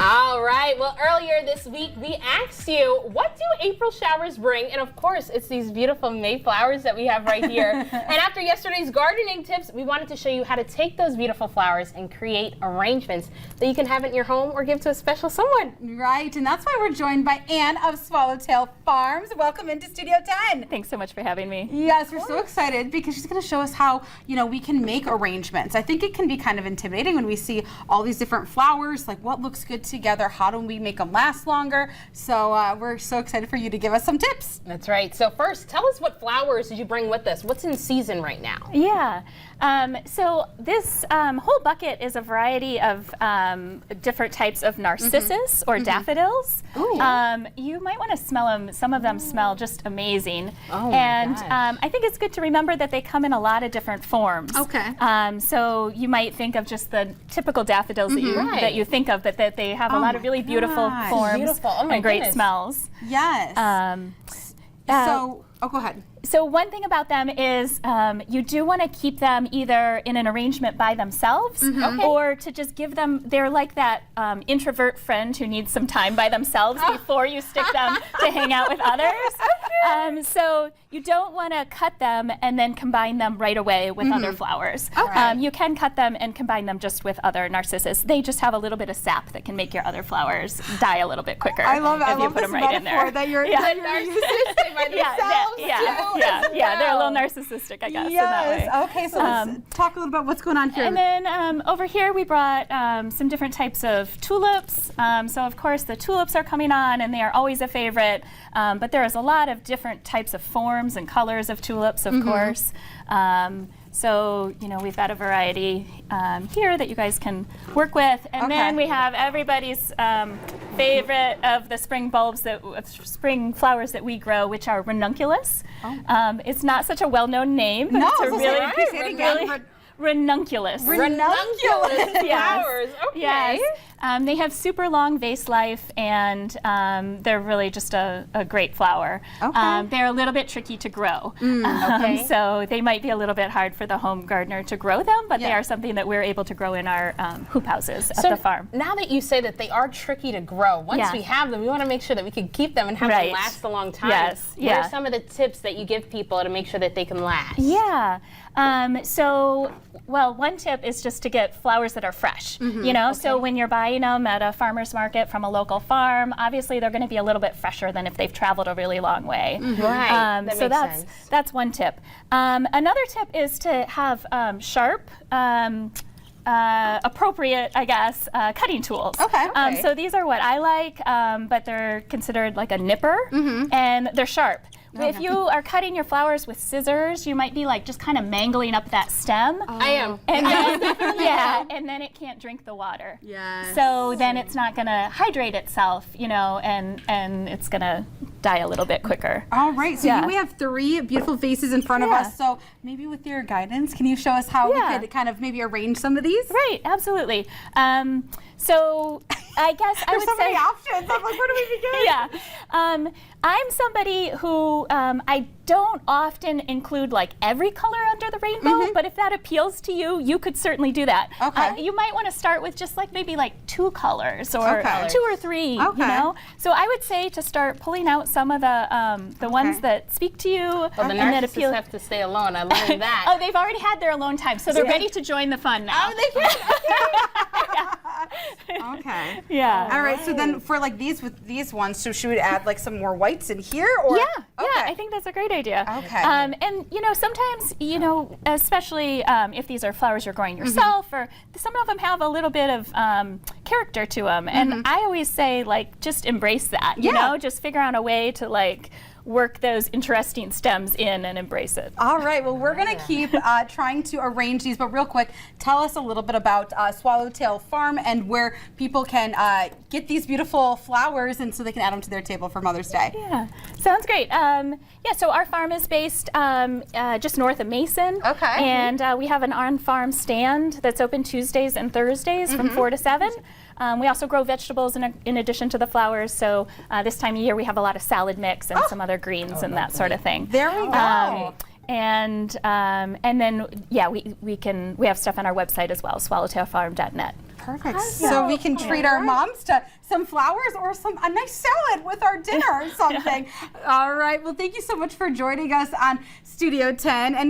All right, well, earlier this week we asked you, what do April showers bring? And of course, it's these beautiful Mayflowers that we have right here. And after yesterday's gardening tips, we wanted to show you how to take those beautiful flowers and create arrangements that you can have in your home or give to a special someone. Right, and that's why we're joined by Anne of Swallowtail Farms. Welcome into Studio 10. Thanks so much for having me. Yes, we're so excited because she's going to show us how, we can make arrangements. I think it can be kind of intimidating when we see all these different flowers, like what looks good together, how do we make them last longer? So we're so excited for you to give us some tips. That's right. So first, tell us what flowers did you bring with us? What's in season right now? Yeah. So this whole bucket is a variety of different types of narcissus or daffodils. You might want to smell them. Some of them smell just amazing. Oh and my gosh. I think it's good to remember that they come in a lot of different forms. Okay. So you might think of just the typical daffodils that you think of, but that they have a lot of really beautiful forms and great smells. Yes. So go ahead. So one thing about them is you do want to keep them either in an arrangement by themselves or to just give them, they're like that introvert friend who needs some time by themselves before you stick them to hang out with others. So you don't want to cut them and then combine them right away with other flowers. You can cut them and combine them just with other narcissus. They just have a little bit of sap that can make your other flowers die a little bit quicker. I love it. I if you love put this them right in metaphor there. that you're Narcissus by themselves. Yeah, they're a little narcissistic, I guess, in that way. Okay, so let's talk a little about what's going on here. And then over here we brought some different types of tulips. So of course the tulips are coming on and they are always a favorite, but there is a lot of different types of forms and colors of tulips, of course. So, we've got a variety here that you guys can work with. And then we have everybody's favorite of the spring bulbs, spring flowers that we grow, which are ranunculus. It's not such a well-known name, but it's a really ranunculus. Ranunculus flowers. Okay. Yes. They have super long vase life, and they're really just a great flower. They're a little bit tricky to grow. So they might be a little bit hard for the home gardener to grow them, but they are something that we're able to grow in our hoop houses at the farm. Now that you say that they are tricky to grow, once we have them, we want to make sure that we can keep them and have them last a long time. Yes. What are some of the tips that you give people to make sure that they can last? Yeah. One tip is just to get flowers that are fresh. So when you're buying them at a farmer's market from a local farm, obviously they're going to be a little bit fresher than if they've traveled a really long way. Right. So that's one tip. Another tip is to have sharp, appropriate, I guess, cutting tools. So these are what I like, but they're considered like a nipper, and they're sharp. If you are cutting your flowers with scissors, you might be like just kind of mangling up that stem. I am. And then, and then it can't drink the water. So then it's not going to hydrate itself, and it's going to die a little bit quicker. All right, so here we have 3 beautiful vases in front of us. So maybe with your guidance, can you show us how we could kind of maybe arrange some of these? Right, absolutely. So I guess I would say— There's so many options. I'm like, where do we begin? I'm somebody who I don't often include like every color under the rainbow, but if that appeals to you, you could certainly do that. You might want to start with just like maybe like 2 colors or 2 or 3, So I would say to start pulling out some of the ones that speak to you. Well, the narcissists have to stay alone. I learned that. Oh, they've already had their alone time, so they're ready to join the fun now. Oh, they can. Okay. Yeah. All right. So then, for like these ones, so should we add like some more whites in here, or? Yeah. I think that's a great idea. Okay. And sometimes especially if these are flowers you're growing yourself, or some of them have a little bit of character to them, and I always say like just embrace that. Just figure out a way to like work those interesting stems in and embrace it. All right, well, we're going to keep trying to arrange these, but real quick, tell us a little bit about Swallowtail Farm and where people can get these beautiful flowers and so they can add them to their table for Mother's Day. Yeah, sounds great. So our farm is based just north of Mason. And we have an on-farm stand that's open Tuesdays and Thursdays from 4 to 7. We also grow vegetables in addition to the flowers, so this time of year we have a lot of salad mix and some other greens and that sort of thing. There we go. And then yeah, we have stuff on our website as well, swallowtailfarm.net. Perfect. So we can treat our moms to some flowers or a nice salad with our dinner or something. All right. Well, thank you so much for joining us on Studio 10. And